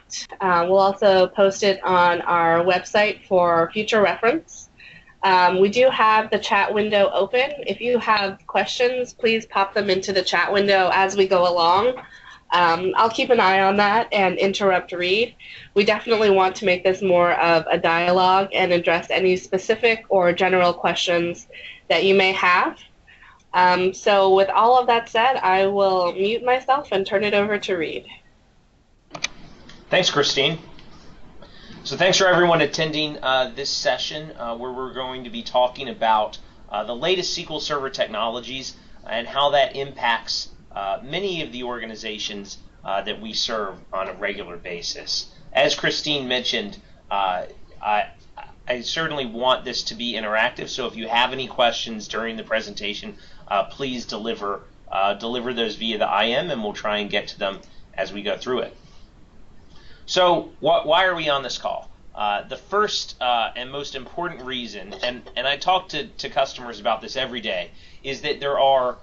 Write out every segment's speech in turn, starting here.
chat. We'll also post it on our website for future reference. We do have the chat window open. If you have questions, please pop them into the chat window as we go along. I'll keep an eye on that and interrupt Reed. We definitely want to make this more of a dialogue and address any specific or general questions that you may have. So with all of that said, I will mute myself and turn it over to Reed. Thanks, Christine. So thanks for everyone attending this session where we're going to be talking about the latest SQL Server technologies and how that impacts many of the organizations that we serve on a regular basis. As Christine mentioned, I certainly want this to be interactive, so if you have any questions during the presentation, please deliver those via the IM, and we'll try and get to them as we go through it. So why are we on this call? The first and most important reason, and I talk to customers about this every day, is that there are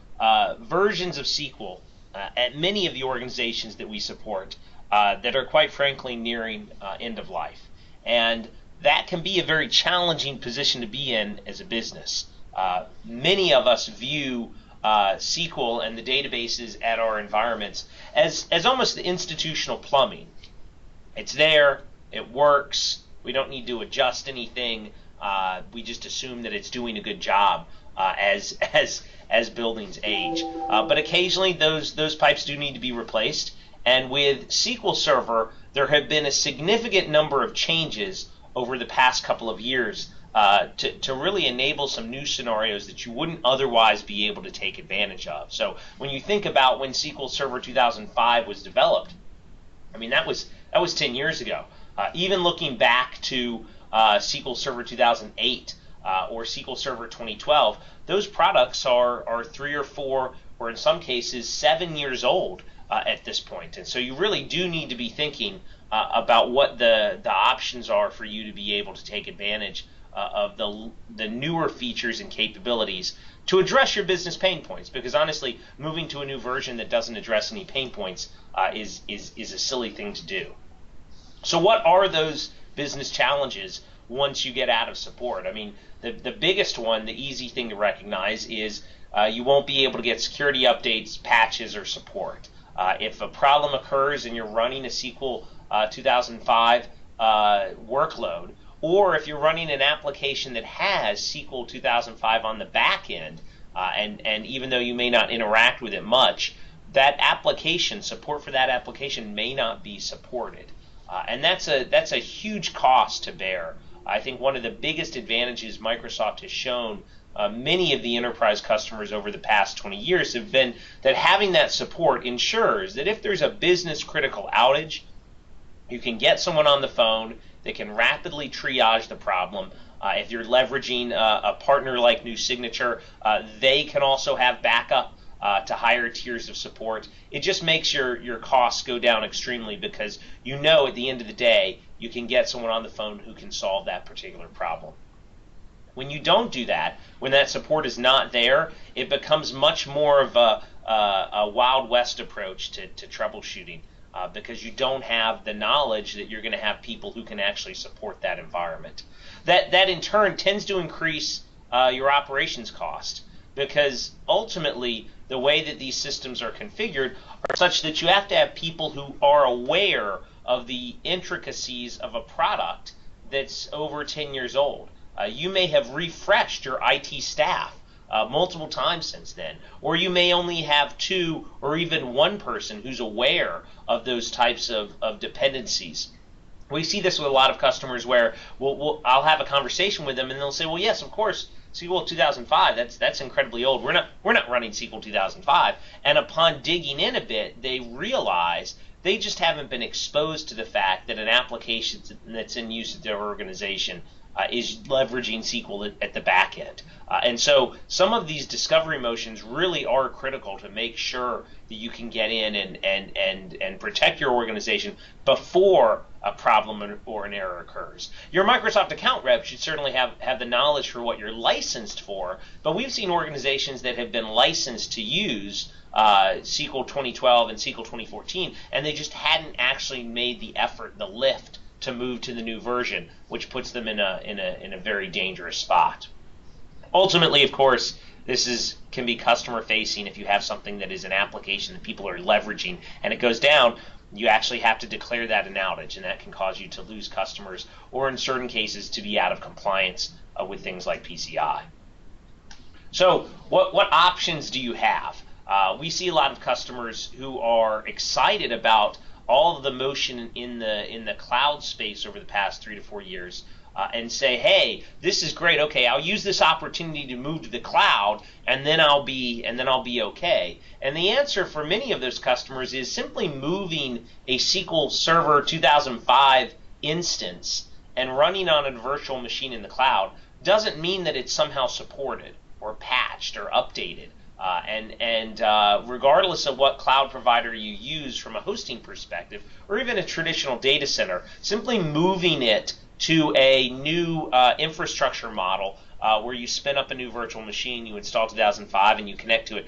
versions of SQL at many of the organizations that we support that are quite frankly nearing end of life. And that can be a very challenging position to be in as a business. Many of us view SQL and the databases at our environments as almost the institutional plumbing. It's there, it works, we don't need to adjust anything, we just assume that it's doing a good job as buildings age. But occasionally those pipes do need to be replaced, and with SQL Server there have been a significant number of changes over the past couple of years to really enable some new scenarios that you wouldn't otherwise be able to take advantage of. So when you think about when SQL Server 2005 was developed, I mean that was 10 years ago. Even looking back to SQL Server 2008 or SQL Server 2012, those products are 3 or 4, or in some cases 7 years old at this point. And so you really do need to be thinking about what the options are for you to be able to take advantage of the newer features and capabilities to address your business pain points. Because honestly, moving to a new version that doesn't address any pain points is a silly thing to do. So what are those business challenges once you get out of support? I mean, the biggest one, the easy thing to recognize, is you won't be able to get security updates, patches, or support. If a problem occurs and you're running a SQL 2005 workload, or if you're running an application that has SQL 2005 on the back end, and even though you may not interact with it much, that application, support for that application may not be supported. And that's a huge cost to bear. I think one of the biggest advantages Microsoft has shown many of the enterprise customers over the past 20 years have been that having that support ensures that if there's a business critical outage, you can get someone on the phone that can rapidly triage the problem. If you're leveraging a partner like New Signature, they can also have backup to higher tiers of support. It just makes your costs go down extremely, because you know at the end of the day you can get someone on the phone who can solve that particular problem. When you don't do that, when that support is not there, it becomes much more of a Wild West approach to troubleshooting, because you don't have the knowledge that you're going to have people who can actually support that environment. That in turn tends to increase your operations cost, because ultimately the way that these systems are configured are such that you have to have people who are aware of the intricacies of a product that's over 10 years old. You may have refreshed your IT staff multiple times since then, or you may only have 2 or even 1 person who's aware of those types of dependencies. We see this with a lot of customers where I'll have a conversation with them and they'll say, well, yes, of course, SQL 2005, that's incredibly old. We're not running SQL 2005. And upon digging in a bit, they realize they just haven't been exposed to the fact that an application that's in use at their organization is leveraging SQL at the back end. And so some of these discovery motions really are critical to make sure that you can get in and protect your organization before a problem or an error occurs. Your Microsoft account rep should certainly have the knowledge for what you're licensed for, but we've seen organizations that have been licensed to use SQL 2012 and SQL 2014, and they just hadn't actually made the effort, the lift, to move to the new version, which puts them in a very dangerous spot. Ultimately, of course, this can be customer facing. If you have something that is an application that people are leveraging and it goes down, you actually have to declare that an outage, and that can cause you to lose customers, or in certain cases to be out of compliance with things like PCI. So what options do you have? We see a lot of customers who are excited about all of the motion in the cloud space over the past 3 to 4 years, and say, hey, this is great. Okay, I'll use this opportunity to move to the cloud, and then I'll be okay. And the answer for many of those customers is simply moving a SQL Server 2005 instance and running on a virtual machine in the cloud doesn't mean that it's somehow supported or patched or updated. Regardless of what cloud provider you use from a hosting perspective, or even a traditional data center, simply moving it to a new infrastructure model where you spin up a new virtual machine, you install 2005, and you connect to it,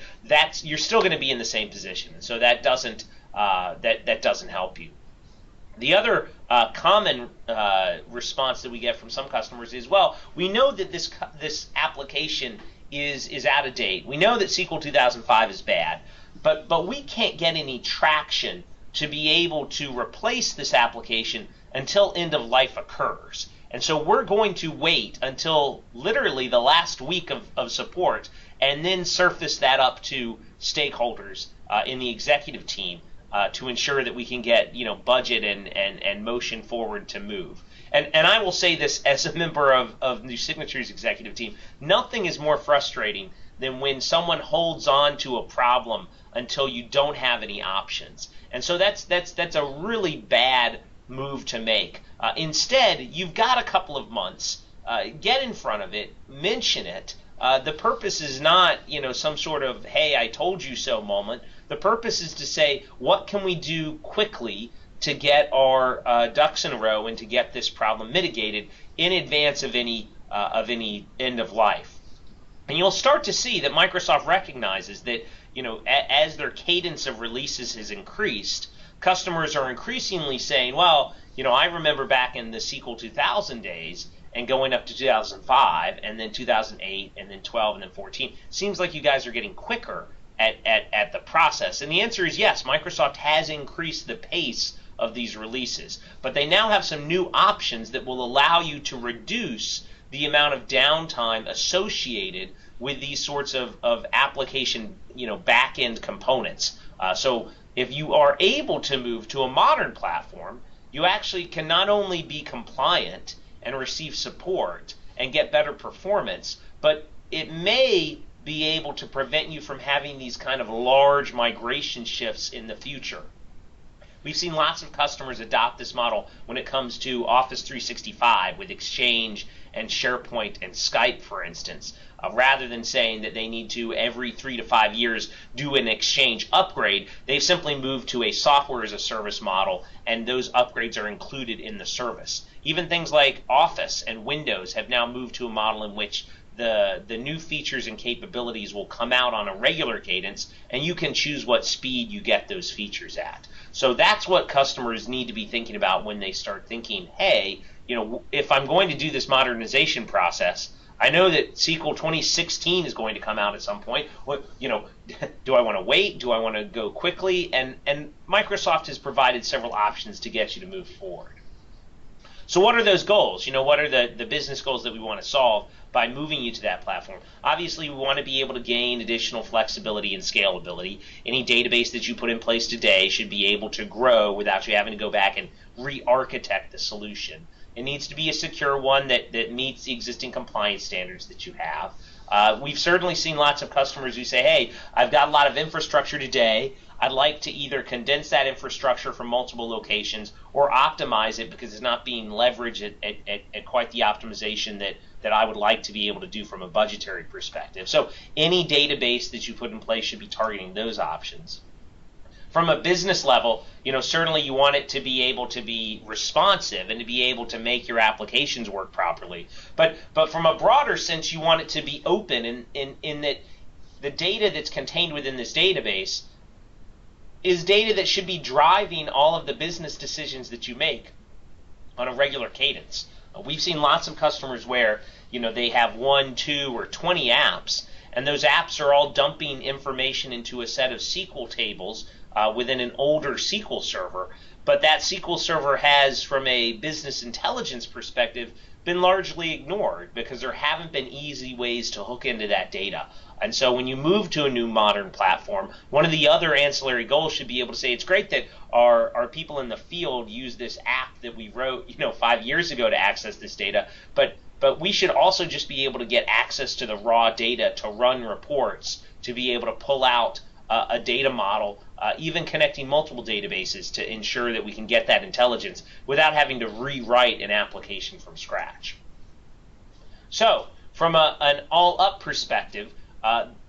you're still going to be in the same position. And so that doesn't help you. The other common response that we get from some customers is, well, we know that this application is out of date. We know that SQL 2005 is bad, but we can't get any traction to be able to replace this application until end of life occurs. And so we're going to wait until literally the last week of support and then surface that up to stakeholders in the executive team to ensure that we can get budget and motion forward to move. And I will say this as a member of New Signature's executive team, nothing is more frustrating than when someone holds on to a problem until you don't have any options. And so that's a really bad move to make. Instead, you've got a couple of months. Get in front of it, mention it. The purpose is not some sort of hey, I told you so moment. The purpose is to say, what can we do quickly to get our ducks in a row and to get this problem mitigated in advance of any end of life. And you'll start to see that Microsoft recognizes that as their cadence of releases has increased, customers are increasingly saying, well, I remember back in the SQL 2000 days and going up to 2005 and then 2008 and then 12 and then 14. Seems like you guys are getting quicker at the process. And the answer is yes, Microsoft has increased the pace of these releases, but they now have some new options that will allow you to reduce the amount of downtime associated with these sorts of application back-end components. So if you are able to move to a modern platform, you actually can not only be compliant and receive support and get better performance, but it may be able to prevent you from having these kind of large migration shifts in the future. We've seen lots of customers adopt this model when it comes to Office 365 with Exchange and SharePoint and Skype, for instance. Rather than saying that they need to, every 3 to 5 years, do an Exchange upgrade, they've simply moved to a software as a service model, and those upgrades are included in the service. Even things like Office and Windows have now moved to a model in which the new features and capabilities will come out on a regular cadence, and you can choose what speed you get those features at. So that's what customers need to be thinking about when they start thinking, hey, if I'm going to do this modernization process, I know that SQL 2016 is going to come out at some point. Do I want to wait? Do I want to go quickly? And Microsoft has provided several options to get you to move forward. So what are those goals? What are the business goals that we want to solve by moving you to that platform? Obviously, we want to be able to gain additional flexibility and scalability. Any database that you put in place today should be able to grow without you having to go back and re-architect the solution. It needs to be a secure one that meets the existing compliance standards that you have. We've certainly seen lots of customers who say, hey, I've got a lot of infrastructure today. I'd like to either condense that infrastructure from multiple locations or optimize it because it's not being leveraged at quite the optimization that I would like to be able to do from a budgetary perspective. So any database that you put in place should be targeting those options. From a business level, certainly you want it to be able to be responsive and to be able to make your applications work properly. But from a broader sense, you want it to be open in that the data that's contained within this database is data that should be driving all of the business decisions that you make on a regular cadence. We've seen lots of customers where they have 1, 2, or 20 apps, and those apps are all dumping information into a set of SQL tables within an older SQL server. But that SQL server has, from a business intelligence perspective, been largely ignored because there haven't been easy ways to hook into that data. And so when you move to a new modern platform, one of the other ancillary goals should be able to say, it's great that our people in the field use this app that we wrote 5 years ago to access this data, but we should also just be able to get access to the raw data to run reports, to be able to pull out a data model, even connecting multiple databases to ensure that we can get that intelligence without having to rewrite an application from scratch. So from an all-up perspective,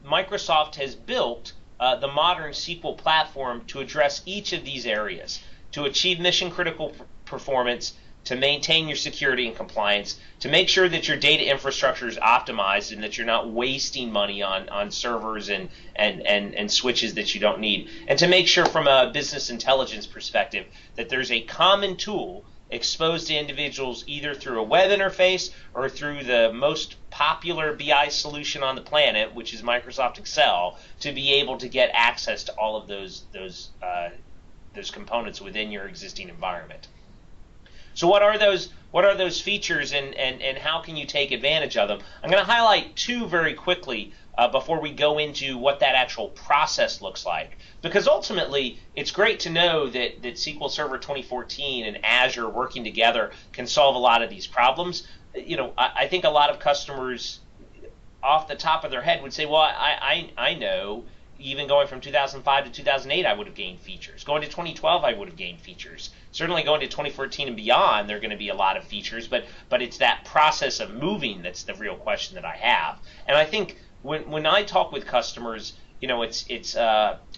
Microsoft has built the modern SQL platform to address each of these areas, to achieve mission-critical performance, to maintain your security and compliance, to make sure that your data infrastructure is optimized and that you're not wasting money on servers and switches that you don't need, and to make sure from a business intelligence perspective that there's a common tool exposed to individuals either through a web interface or through the most popular BI solution on the planet, which is Microsoft Excel, to be able to get access to all of those components within your existing environment. So what are those features and how can you take advantage of them? I'm going to highlight two very quickly before we go into what that actual process looks like. Because ultimately, it's great to know that SQL Server 2014 and Azure working together can solve a lot of these problems. I think a lot of customers off the top of their head would say, well, I know even going from 2005 to 2008, I would have gained features. Going to 2012, I would have gained features. Certainly going to 2014 and beyond, there are going to be a lot of features, but it's that process of moving that's the real question that I have. And I think when I talk with customers, it's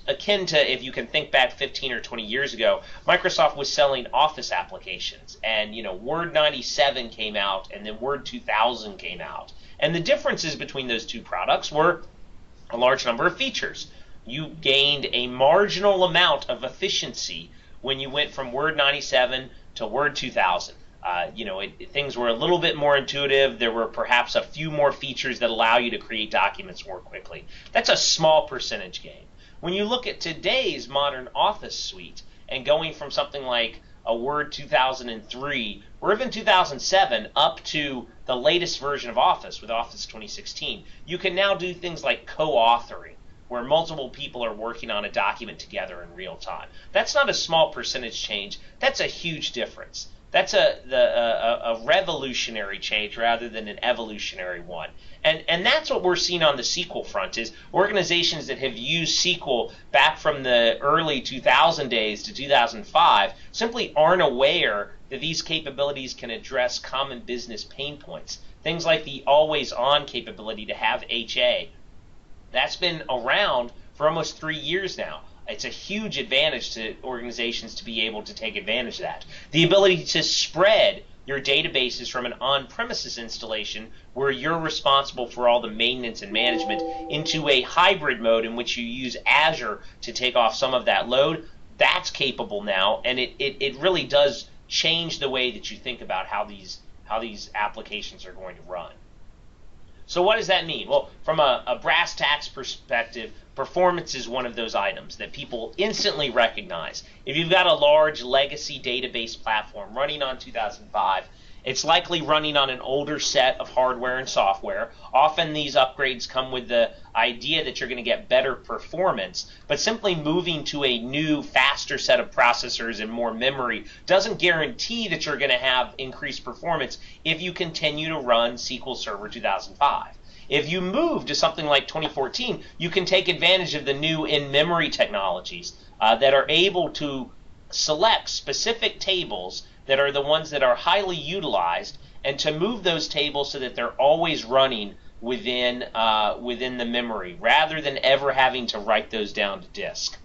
akin to, if you can think back 15 or 20 years ago, Microsoft was selling Office applications, and Word 97 came out, and then Word 2000 came out. And the differences between those two products were a large number of features. You gained a marginal amount of efficiency when you went from Word 97 to Word 2000. Things were a little bit more intuitive. There were perhaps a few more features that allow you to create documents more quickly. That's a small percentage gain. When you look at today's modern Office suite and going from something like a Word 2003 or even 2007 up to the latest version of Office with Office 2016, you can now do things like co-authoring, where multiple people are working on a document together in real time. That's not a small percentage change. That's a huge difference. That's a revolutionary change rather than an evolutionary one. And that's what we're seeing on the SQL front, is organizations that have used SQL back from the early 2000 days to 2005 simply aren't aware that these capabilities can address common business pain points. Things like the always-on capability to have HA. That's been around for almost 3 years now. It's a huge advantage to organizations to be able to take advantage of that. The ability to spread your databases from an on-premises installation where you're responsible for all the maintenance and management into a hybrid mode in which you use Azure to take off some of that load, that's capable now, and it really does change the way that you think about how these applications are going to run. So what does that mean? Well, from a brass tacks perspective, performance is one of those items that people instantly recognize. If you've got a large legacy database platform running on 2005, it's likely running on an older set of hardware and software. Often these upgrades come with the idea that you're going to get better performance, but simply moving to a new, faster set of processors and more memory doesn't guarantee that you're going to have increased performance if you continue to run SQL Server 2005. If you move to something like 2014, you can take advantage of the new in-memory technologies that are able to select specific tables that are the ones that are highly utilized, and to move those tables so that they're always running within the memory, rather than ever having to write those down to disk.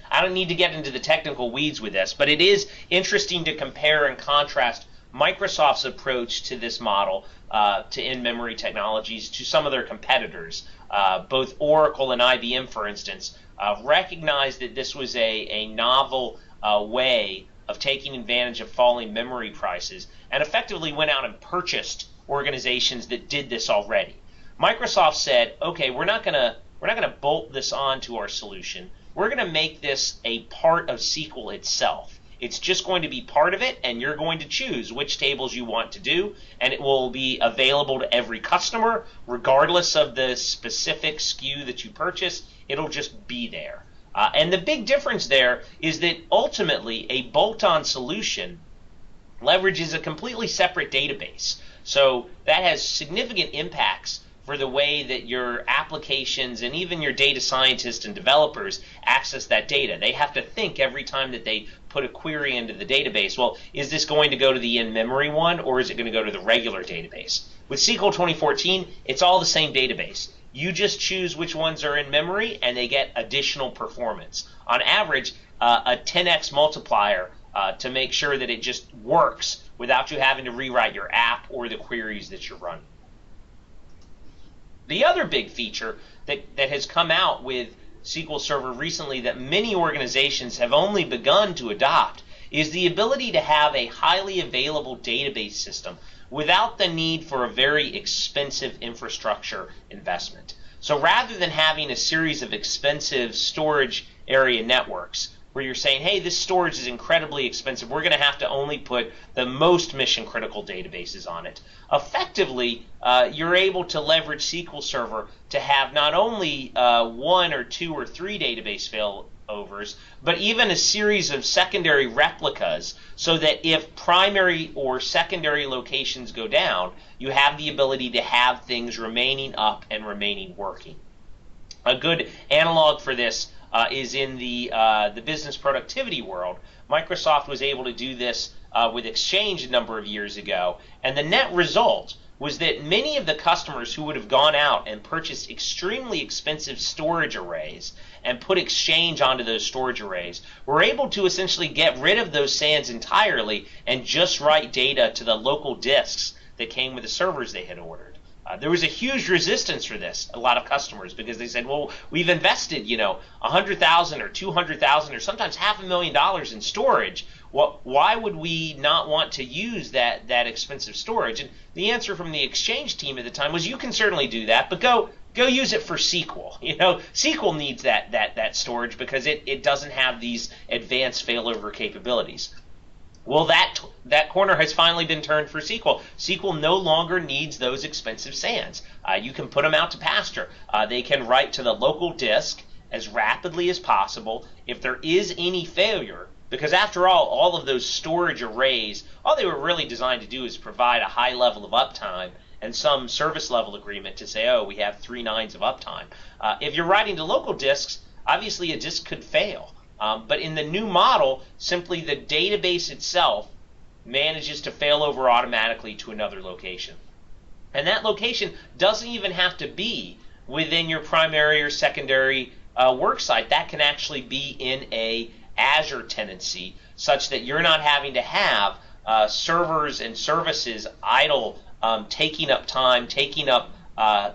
I don't need to get into the technical weeds with this, but it is interesting to compare and contrast Microsoft's approach to this model, to in-memory technologies, to some of their competitors. Both Oracle and IBM, for instance, recognized that this was a novel way of taking advantage of falling memory prices, and effectively went out and purchased organizations that did this already. Microsoft said, okay, we're not gonna bolt this onto our solution. We're going to make this a part of SQL itself. It's just going to be part of it, and you're going to choose which tables you want to do, and it will be available to every customer, regardless of the specific SKU that you purchase. It'll just be there. And the big difference there is that ultimately a bolt-on solution leverages a completely separate database. So that has significant impacts for the way that your applications and even your data scientists and developers access that data. They have to think every time that they put a query into the database, well, is this going to go to the in-memory one, or is it going to go to the regular database? With SQL 2014, it's all the same database. You just choose which ones are in memory, and they get additional performance. On average, a 10x multiplier to make sure that it just works without you having to rewrite your app or the queries that you're running. The other big feature that has come out with SQL Server recently that many organizations have only begun to adopt is the ability to have a highly available database system without the need for a very expensive infrastructure investment. So rather than having a series of expensive storage area networks where you're saying, hey, this storage is incredibly expensive, we're going to have to only put the most mission-critical databases on it. Effectively, you're able to leverage SQL Server to have not only 1 or 2 or 3 database failovers, but even a series of secondary replicas, so that if primary or secondary locations go down, you have the ability to have things remaining up and remaining working. A good analog for this is in the business productivity world. Microsoft was able to do this with Exchange a number of years ago, and the net result was that many of the customers who would have gone out and purchased extremely expensive storage arrays and put Exchange onto those storage arrays were able to essentially get rid of those SANs entirely and just write data to the local disks that came with the servers they had ordered. There was a huge resistance for this, a lot of customers, because they said, well, we've invested, $100,000 or $200,000 or sometimes $500,000 in storage. Why would we not want to use that expensive storage? And the answer from the Exchange team at the time was, you can certainly do that, but go use it for SQL. SQL needs that storage because it doesn't have these advanced failover capabilities. Well, that corner has finally been turned for SQL. SQL no longer needs those expensive SANs. You can put them out to pasture. They can write to the local disk as rapidly as possible. If there is any failure, because after all of those storage arrays, all they were really designed to do is provide a high level of uptime and some service level agreement to say, oh, we have 3 nines of uptime. If you're writing to local disks, obviously a disk could fail. But in the new model, simply the database itself manages to fail over automatically to another location. And that location doesn't even have to be within your primary or secondary work site. That can actually be in a Azure tenancy, such that you're not having to have servers and services idle, taking up time, taking up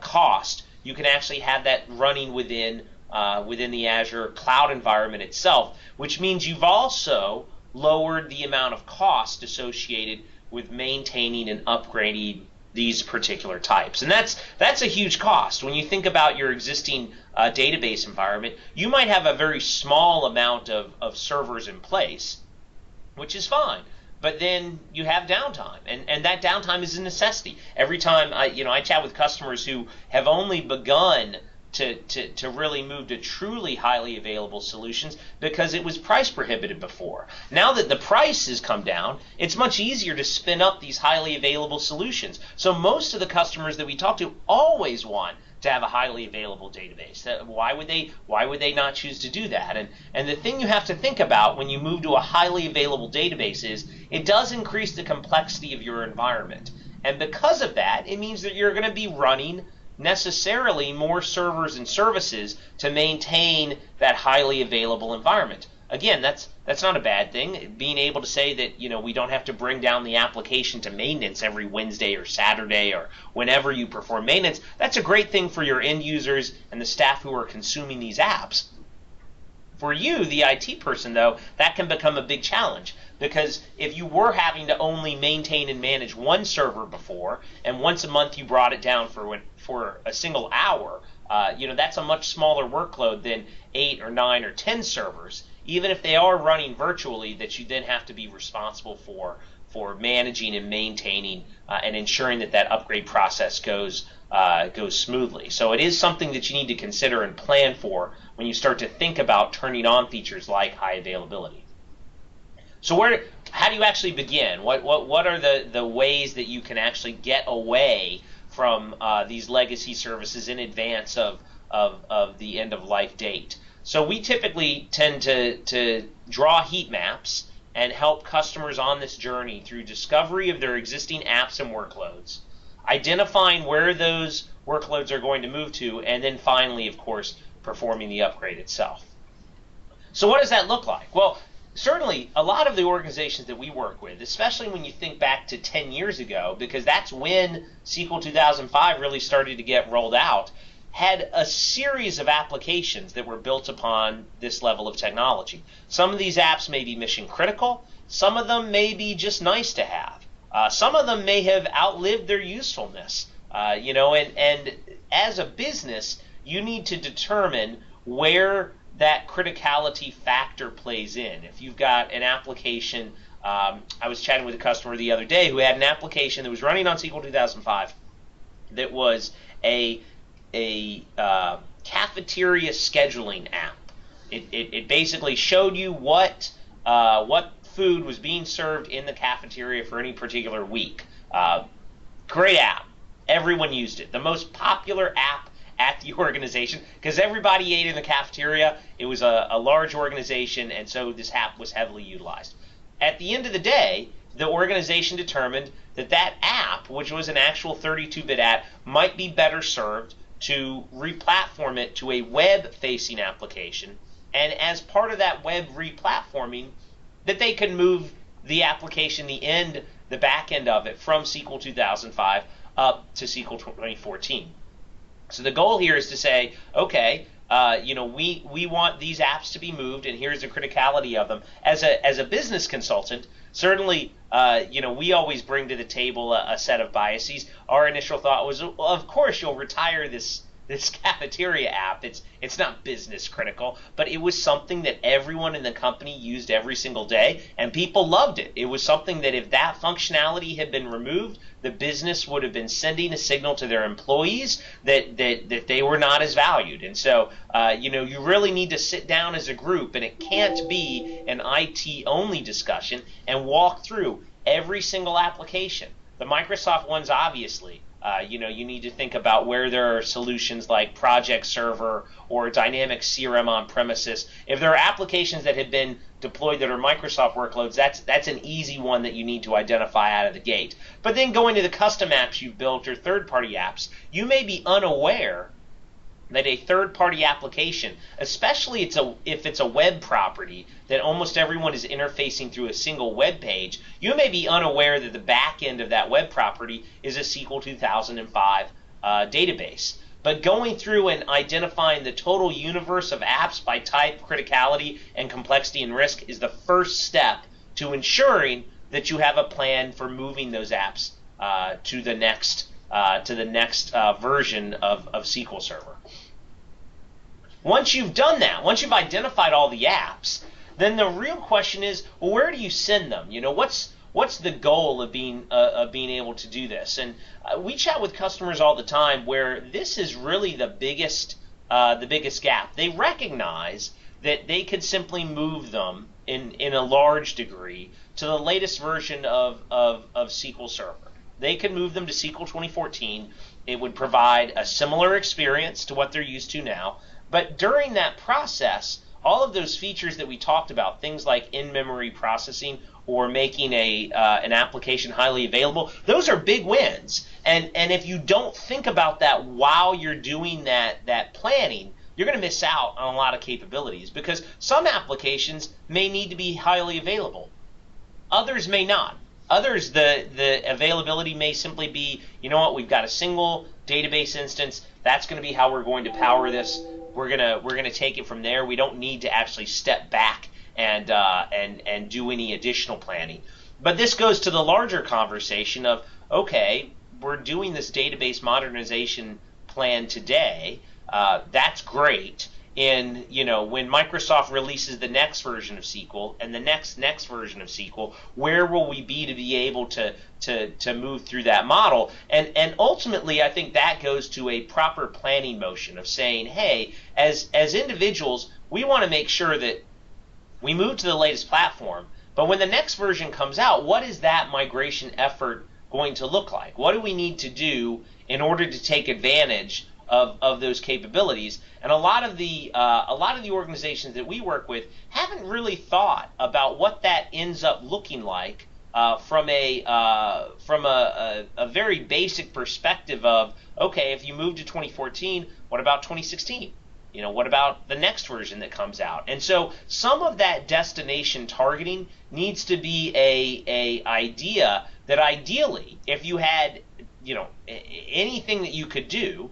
cost. You can actually have that running within the Azure cloud environment itself, which means you've also lowered the amount of cost associated with maintaining and upgrading these particular types. And that's a huge cost. When you think about your existing database environment, you might have a very small amount of servers in place, which is fine. But then you have downtime, and that downtime is a necessity. Every time I chat with customers who have only begun to really move to truly highly available solutions because it was price prohibitive before. Now that the price has come down, it's much easier to spin up these highly available solutions. So most of the customers that we talk to always want to have a highly available database. Why would they not choose to do that? And the thing you have to think about when you move to a highly available database is it does increase the complexity of your environment. And because of that, it means that you're going to be running necessarily more servers and services to maintain that highly available environment. Again, that's not a bad thing. Being able to say that we don't have to bring down the application to maintenance every Wednesday or Saturday or whenever you perform maintenance, that's a great thing for your end users and the staff who are consuming these apps. For you, the IT person, though, that can become a big challenge because if you were having to only maintain and manage one server before, and once a month you brought it down for a single hour, that's a much smaller workload than 8 or 9 or 10 servers, even if they are running virtually, that you then have to be responsible for managing and maintaining and ensuring that upgrade process goes smoothly. So it is something that you need to consider and plan for when you start to think about turning on features like high availability. So how do you actually begin? What are the ways that you can actually get away from these legacy services in advance of the end of life date? So we typically tend to draw heat maps and help customers on this journey through discovery of their existing apps and workloads, identifying where those workloads are going to move to, and then finally, of course, performing the upgrade itself. So what does that look like? Well, certainly a lot of the organizations that we work with, especially when you think back to 10 years ago, because that's when SQL 2005 really started to get rolled out, had a series of applications that were built upon this level of technology. Some of these apps may be mission critical. Some of them may be just nice to have. Some of them may have outlived their usefulness. And as a business, you need to determine where that criticality factor plays in. If you've got an application, I was chatting with a customer the other day who had an application that was running on SQL 2005 that was a cafeteria scheduling app. It basically showed you what food was being served in the cafeteria for any particular week. Great app. Everyone used it. The most popular app at the organization because everybody ate in the cafeteria. It was a large organization, and so this app was heavily utilized. At the end of the day, the organization determined that app, which was an actual 32-bit app, might be better served to replatform it to a web-facing application, and as part of that web replatforming, that they could move the application, the back end of it, from SQL 2005 up to SQL 2014. So the goal here is to say, okay, we want these apps to be moved, and here's the criticality of them. As a business consultant, certainly, we always bring to the table a set of biases. Our initial thought was, well, of course you'll retire this cafeteria app. It's not business critical, but it was something that everyone in the company used every single day, and people loved it. It was something that if that functionality had been removed, the business would have been sending a signal to their employees that they were not as valued. And so, you really need to sit down as a group, and it can't be an IT-only discussion, and walk through every single application. The Microsoft ones, obviously. You need to think about where there are solutions like Project Server or Dynamics CRM on premises. If there are applications that have been deployed that are Microsoft workloads, that's an easy one that you need to identify out of the gate. But then going to the custom apps you've built or third-party apps, you may be unaware that a third-party application, especially if it's a web property that almost everyone is interfacing through a single web page, you may be unaware that the back end of that web property is a SQL 2005 database. But going through and identifying the total universe of apps by type, criticality, and complexity and risk is the first step to ensuring that you have a plan for moving those apps to the next version of SQL Server. Once you've done that, once you've identified all the apps, then the real question is, well, where do you send them? What's the goal of being able to do this? And we chat with customers all the time where this is really the biggest the biggest gap. They recognize that they could simply move them in a large degree to the latest version of SQL Server. They could move them to SQL 2014. It would provide a similar experience to what they're used to now. But during that process, all of those features that we talked about, things like in-memory processing or making an application highly available, those are big wins. And if you don't think about that while you're doing that planning, you're going to miss out on a lot of capabilities, because some applications may need to be highly available. Others may not. Others, the availability may simply be, you know what, we've got a single database instance. That's going to be how we're going to power this. We're gonna take it from there. We don't need to actually step back and do any additional planning. But this goes to the larger conversation of, okay, we're doing this database modernization plan today. That's great. When Microsoft releases the next version of SQL and the next version of SQL, where will we be to be able to move through that model? And ultimately, I think that goes to a proper planning motion of saying, hey, as individuals, we want to make sure that we move to the latest platform. But when the next version comes out, what is that migration effort going to look like? What do we need to do in order to take advantage of those capabilities? And a lot of the organizations that we work with haven't really thought about what that ends up looking like from a very basic perspective of, okay, if you move to 2014, what about 2016? What about the next version that comes out? And so some of that destination targeting needs to be a idea that ideally, if you had anything that you could do,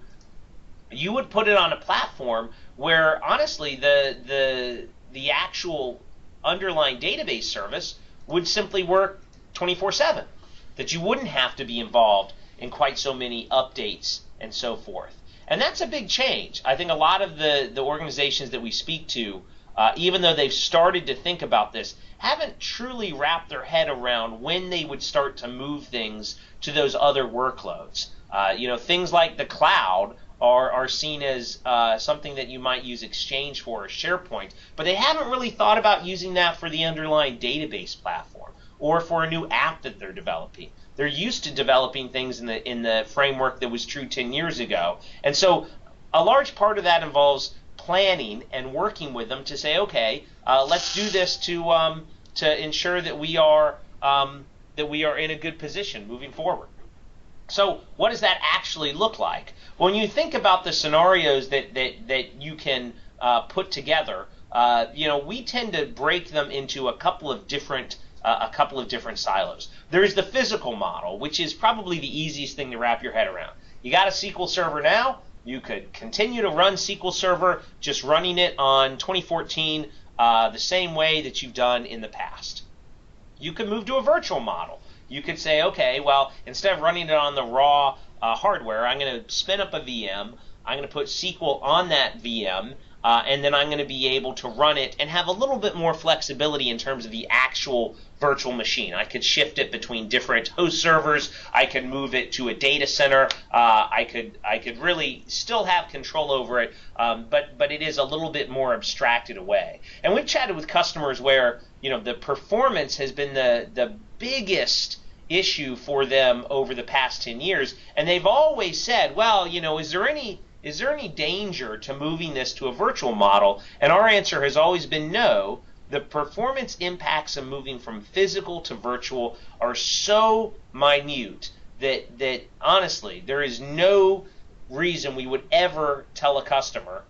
you would put it on a platform where, honestly, the actual underlying database service would simply work 24/7, that you wouldn't have to be involved in quite so many updates and so forth. And that's a big change. I think a lot of the organizations that we speak to, even though they've started to think about this, haven't truly wrapped their head around when they would start to move things to those other workloads. Things like the cloud are seen as something that you might use Exchange for or SharePoint, but they haven't really thought about using that for the underlying database platform or for a new app that they're developing. They're used to developing things in the framework that was true 10 years ago. And so a large part of that involves planning and working with them to say, okay, let's do this to ensure that we are in a good position moving forward. So what does that actually look like? When you think about the scenarios that you can put together, we tend to break them into a couple of different silos. There's the physical model, which is probably the easiest thing to wrap your head around. You got a SQL Server now. You could continue to run SQL Server, just running it on 2014 the same way that you've done in the past. You could move to a virtual model. You could say, okay, well, instead of running it on the raw hardware, I'm going to spin up a VM. I'm going to put SQL on that VM, and then I'm going to be able to run it and have a little bit more flexibility in terms of the actual virtual machine. I could shift it between different host servers. I could move it to a data center. I could really still have control over it, but it is a little bit more abstracted away. And we've chatted with customers where the performance has been the biggest issue for them over the past 10 years, and they've always said, well, is there any danger to moving this to a virtual model? And our answer has always been no. The performance impacts of moving from physical to virtual are so minute that honestly, there is no reason we would ever tell a customer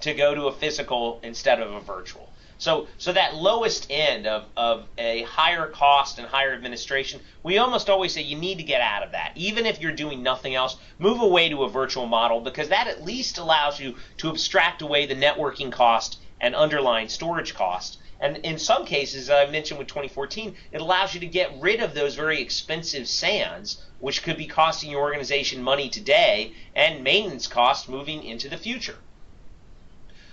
to go to a physical instead of a virtual. So that lowest end of a higher cost and higher administration, we almost always say you need to get out of that. Even if you're doing nothing else, move away to a virtual model, because that at least allows you to abstract away the networking cost and underlying storage cost. And in some cases, I mentioned with 2014, it allows you to get rid of those very expensive SANs, which could be costing your organization money today and maintenance costs moving into the future.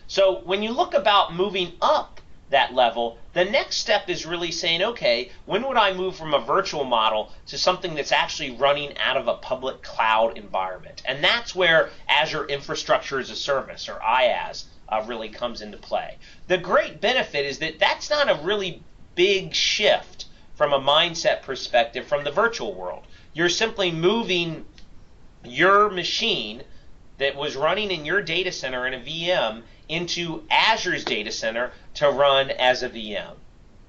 So when you look about moving up that level, the next step is really saying, okay, when would I move from a virtual model to something that's actually running out of a public cloud environment? And that's where Azure Infrastructure as a Service, or IaaS, really comes into play. The great benefit is that that's not a really big shift from a mindset perspective from the virtual world. You're simply moving your machine that was running in your data center in a VM into Azure's data center to run as a VM.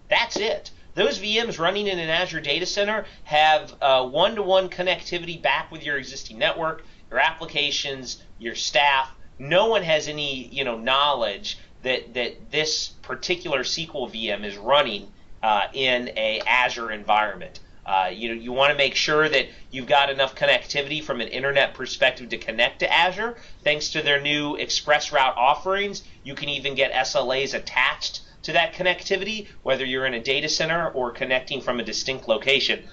That's it. Those VMs running in an Azure data center have one-to-one connectivity back with your existing network, your applications, your staff. No one has any knowledge that this particular SQL VM is running in a Azure environment. You want to make sure that you've got enough connectivity from an internet perspective to connect to Azure. Thanks to their new express route offerings, you can even get SLAs attached to that connectivity, whether you're in a data center or connecting from a distinct location.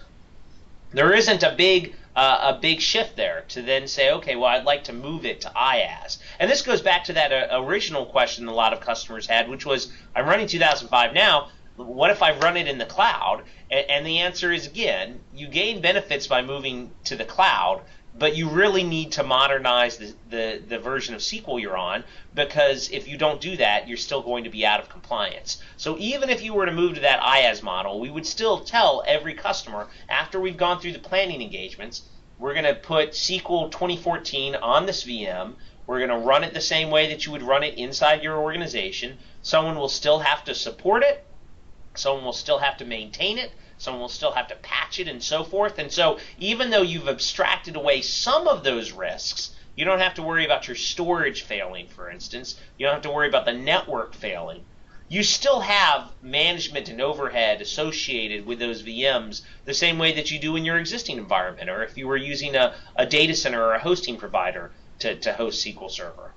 There isn't a big shift there to then say, okay, well, I'd like to move it to IaaS. And this goes back to that original question a lot of customers had, which was, I'm running 2005 now. What if I run it in the cloud? And the answer is, again, you gain benefits by moving to the cloud, but you really need to modernize the version of SQL you're on, because if you don't do that, you're still going to be out of compliance. So even if you were to move to that IaaS model, we would still tell every customer, after we've gone through the planning engagements, we're going to put SQL 2014 on this VM. We're going to run it the same way that you would run it inside your organization. Someone will still have to support it. Someone will still have to maintain it. Someone will still have to patch it and so forth. And so even though you've abstracted away some of those risks, you don't have to worry about your storage failing, for instance. You don't have to worry about the network failing. You still have management and overhead associated with those VMs the same way that you do in your existing environment, or if you were using a data center or a hosting provider to host SQL Server.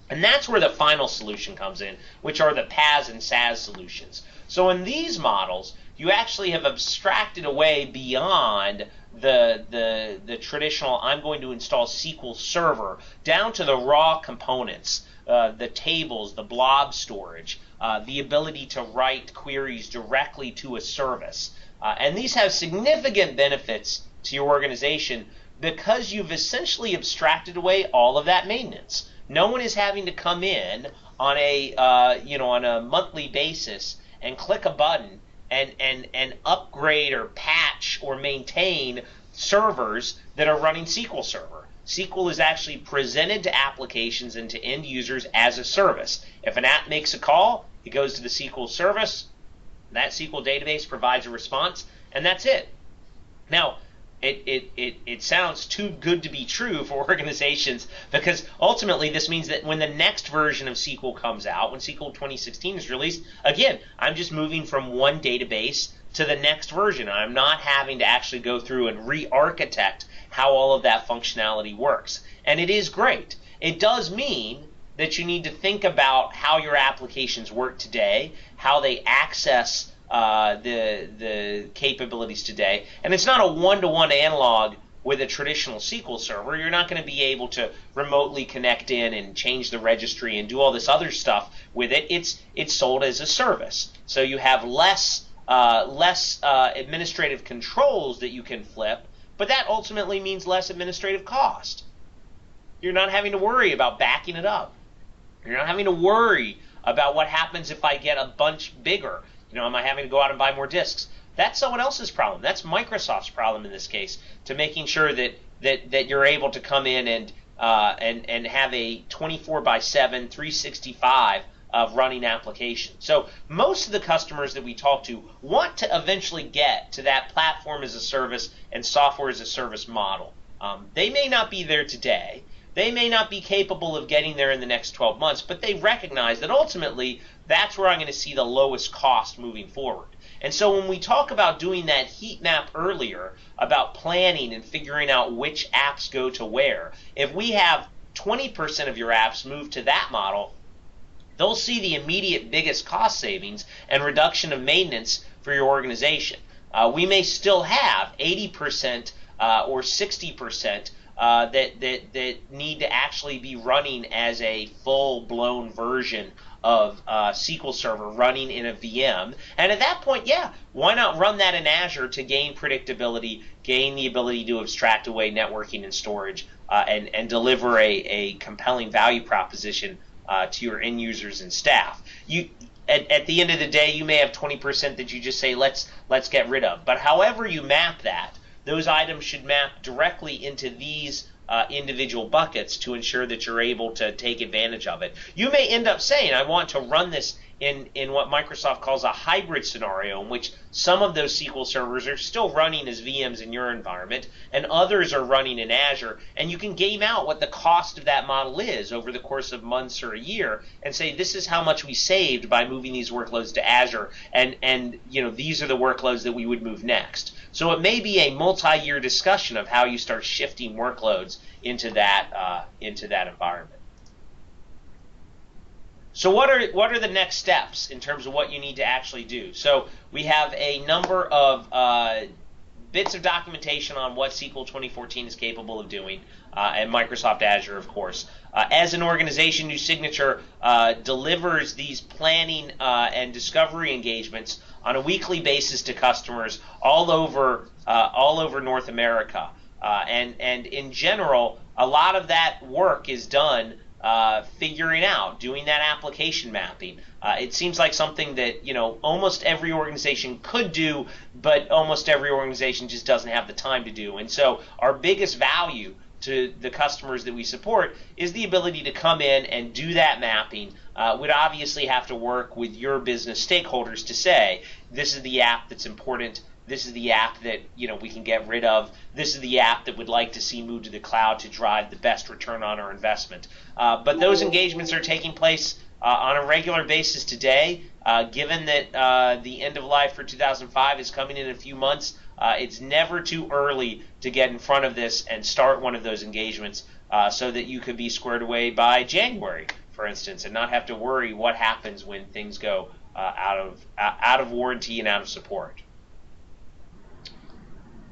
And that's where the final solution comes in, which are the PaaS and SaaS solutions. So in these models, you actually have abstracted away beyond the traditional, I'm going to install SQL Server, down to the raw components, the tables, the blob storage, the ability to write queries directly to a service. And these have significant benefits to your organization because you've essentially abstracted away all of that maintenance. No one is having to come in on a monthly basis and click a button and upgrade or patch or maintain servers that are running SQL Server. SQL is actually presented to applications and to end users as a service. If an app makes a call, it goes to the SQL service. That SQL database provides a response, and that's it. Now, it sounds too good to be true for organizations, because ultimately this means that when the next version of SQL comes out, when SQL 2016 is released, again, I'm just moving from one database to the next version. I'm not having to actually go through and re-architect how all of that functionality works. And it is great. It does mean that you need to think about how your applications work today, how they access the capabilities today. And it's not a one-to-one analog with a traditional SQL server. You're not going to be able to remotely connect in and change the registry and do all this other stuff with it. It's sold as a service. So you have less administrative controls that you can flip, but that ultimately means less administrative cost. You're not having to worry about backing it up. You're not having to worry about what happens if I get a bunch bigger. Am I having to go out and buy more disks? That's someone else's problem. That's Microsoft's problem in this case, to making sure that you're able to come in and have a 24/7, 365 of running application. So most of the customers that we talk to want to eventually get to that platform as a service and software as a service model. They may not be there today. They may not be capable of getting there in the next 12 months, but they recognize that ultimately that's where I'm going to see the lowest cost moving forward. And so when we talk about doing that heat map earlier, about planning and figuring out which apps go to where, if we have 20% of your apps move to that model, they'll see the immediate biggest cost savings and reduction of maintenance for your organization. We may still have 80% or 60% that need to actually be running as a full-blown version of SQL Server running in a VM. And at that point, yeah, why not run that in Azure to gain predictability, gain the ability to abstract away networking and storage, and deliver a compelling value proposition to your end users and staff. At the end of the day, you may have 20% that you just say, let's get rid of. But however you map that, those items should map directly into these individual buckets to ensure that you're able to take advantage of it. You may end up saying, I want to run this in what Microsoft calls a hybrid scenario, in which some of those SQL servers are still running as VMs in your environment and others are running in Azure, and you can game out what the cost of that model is over the course of months or a year and say, this is how much we saved by moving these workloads to Azure, and these are the workloads that we would move next. So it may be a multi-year discussion of how you start shifting workloads into that environment. So what are the next steps in terms of what you need to actually do? So we have a number of bits of documentation on what SQL 2014 is capable of doing, and Microsoft Azure, of course. As an organization, New Signature delivers these planning and discovery engagements on a weekly basis to customers all over North America. And in general, a lot of that work is done figuring out, doing that application mapping. It seems like something that almost every organization could do, but almost every organization just doesn't have the time to do. And so our biggest value to the customers that we support is the ability to come in and do that mapping. We'd obviously have to work with your business stakeholders to say, this is the app that's important. This is the app that we can get rid of. This is the app that we'd like to see move to the cloud to drive the best return on our investment. But those engagements are taking place on a regular basis today. Given that the end of life for 2005 is coming in a few months, it's never too early to get in front of this and start one of those engagements so that you could be squared away by January, for instance, and not have to worry what happens when things go out of warranty and out of support.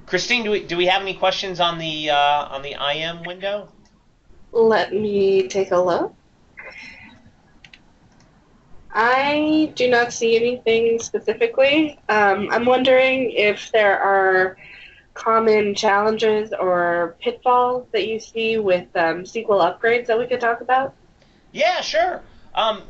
Christine, do we have any questions on the IM window? Let me take a look. I do not see anything specifically. I'm wondering if there are common challenges or pitfalls that you see with SQL upgrades that we could talk about. Yeah, sure. One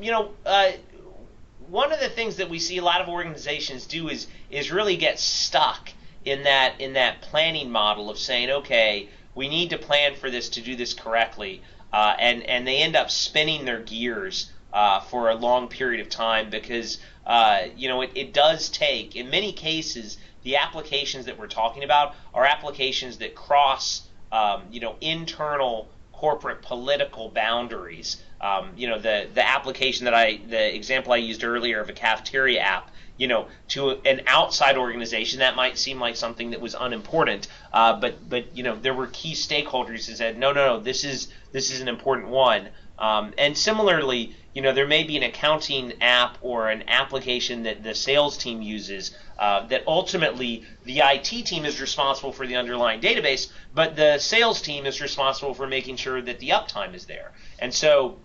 of the things that we see a lot of organizations do is really get stuck in that planning model of saying, okay, we need to plan for this to do this correctly, and they end up spinning their gears for a long period of time because it does take, in many cases, the applications that we're talking about are applications that cross internal corporate political boundaries. The application the example I used earlier of a cafeteria app, to an outside organization, that might seem like something that was unimportant, but there were key stakeholders who said, no, this is an important one. And similarly, there may be an accounting app or an application that the sales team uses that ultimately the IT team is responsible for the underlying database, but the sales team is responsible for making sure that the uptime is there. And so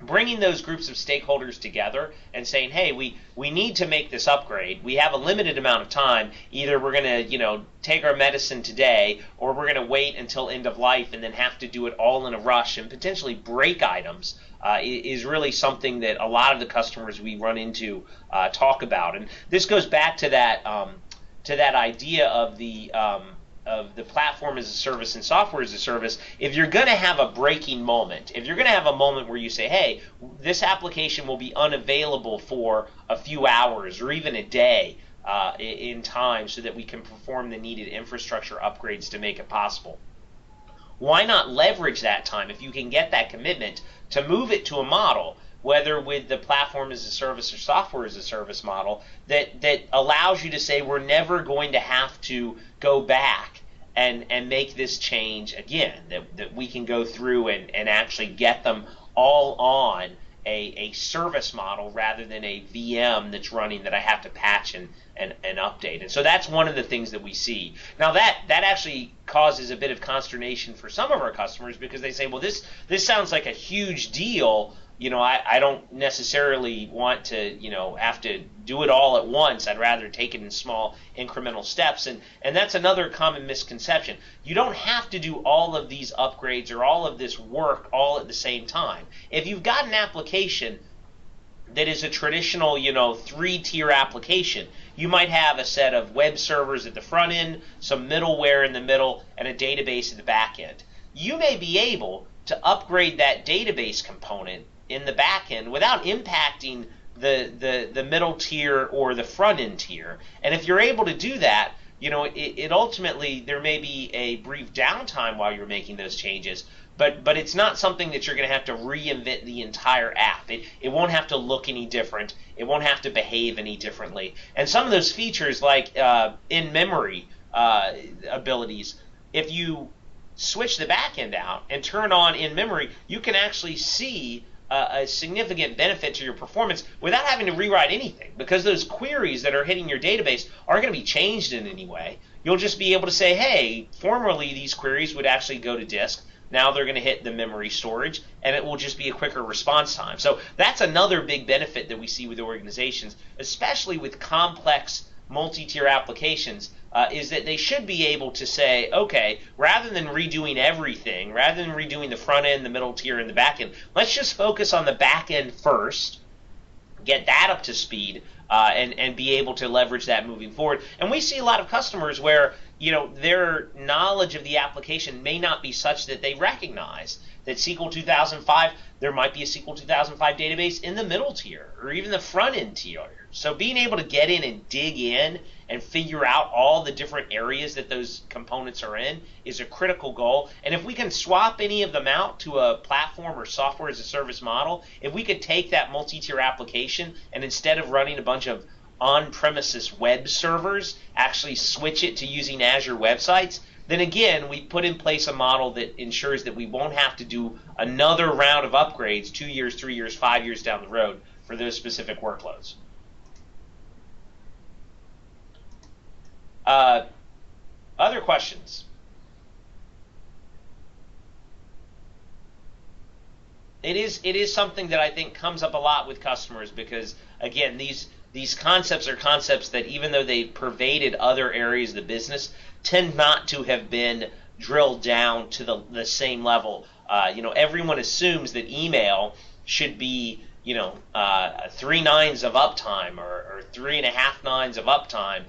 bringing those groups of stakeholders together and saying, hey, we need to make this upgrade. We have a limited amount of time. Either we're going to take our medicine today, or we're going to wait until end of life and then have to do it all in a rush and potentially break items is really something that a lot of the customers we run into talk about. And this goes back to that idea of the platform as a service and software as a service. If you're going to have a breaking moment, if you're going to have a moment where you say, hey, this application will be unavailable for a few hours or even a day in time so that we can perform the needed infrastructure upgrades to make it possible, why not leverage that time if you can get that commitment to move it to a model, whether with the platform as a service or software as a service model, that allows you to say we're never going to have to go back and make this change again, that we can go through and actually get them all on a service model rather than a VM that's running that I have to patch and update. And so that's one of the things that we see. Now that actually causes a bit of consternation for some of our customers because they say, well, this sounds like a huge deal, I don't necessarily want to, have to do it all at once. I'd rather take it in small incremental steps. And that's another common misconception. You don't have to do all of these upgrades or all of this work all at the same time. If you've got an application that is a traditional, 3-tier application, you might have a set of web servers at the front end, some middleware in the middle, and a database at the back end. You may be able to upgrade that database component in the back end without impacting the middle tier or the front end tier. And if you're able to do that, it ultimately, there may be a brief downtime while you're making those changes, but it's not something that you're going to have to reinvent the entire app. It won't have to look any different. It won't have to behave any differently. And some of those features, like in-memory abilities, if you switch the back end out and turn on in-memory, you can actually see a significant benefit to your performance without having to rewrite anything, because those queries that are hitting your database aren't going to be changed in any way. You'll just be able to say, hey, formerly these queries would actually go to disk. Now they're going to hit the memory storage, and it will just be a quicker response time. So that's another big benefit that we see with organizations, especially with complex multi-tier applications, is that they should be able to say, okay, rather than redoing everything, rather than redoing the front end, the middle tier, and the back end, let's just focus on the back end first, get that up to speed, and be able to leverage that moving forward. And we see a lot of customers where their knowledge of the application may not be such that they recognize that SQL 2005, there might be a SQL 2005 database in the middle tier or even the front end tier. So being able to get in and dig in and figure out all the different areas that those components are in is a critical goal. And if we can swap any of them out to a platform or software as a service model, if we could take that multi-tier application and instead of running a bunch of on-premises web servers, actually switch it to using Azure websites, then again, we put in place a model that ensures that we won't have to do another round of upgrades 2 years, 3 years, 5 years down the road for those specific workloads. Other questions? It is something that I think comes up a lot with customers because, again, these concepts are concepts that, even though they pervaded other areas of the business, tend not to have been drilled down to the same level. Everyone assumes that email should be 3 nines of uptime or 3.5 nines of uptime.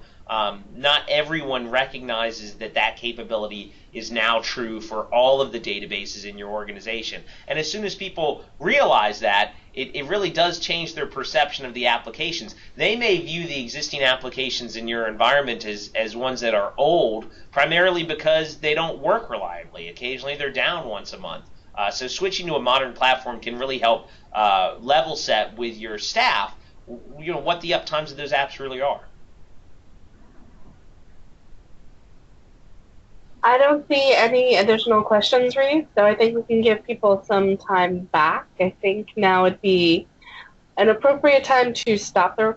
Not everyone recognizes that capability is now true for all of the databases in your organization. And as soon as people realize that, it really does change their perception of the applications. They may view the existing applications in your environment as ones that are old, primarily because they don't work reliably. Occasionally they're down once a month. So switching to a modern platform can really help level set with your staff, what the uptimes of those apps really are. I don't see any additional questions, Reese, so I think we can give people some time back. I think now would be an appropriate time to stop the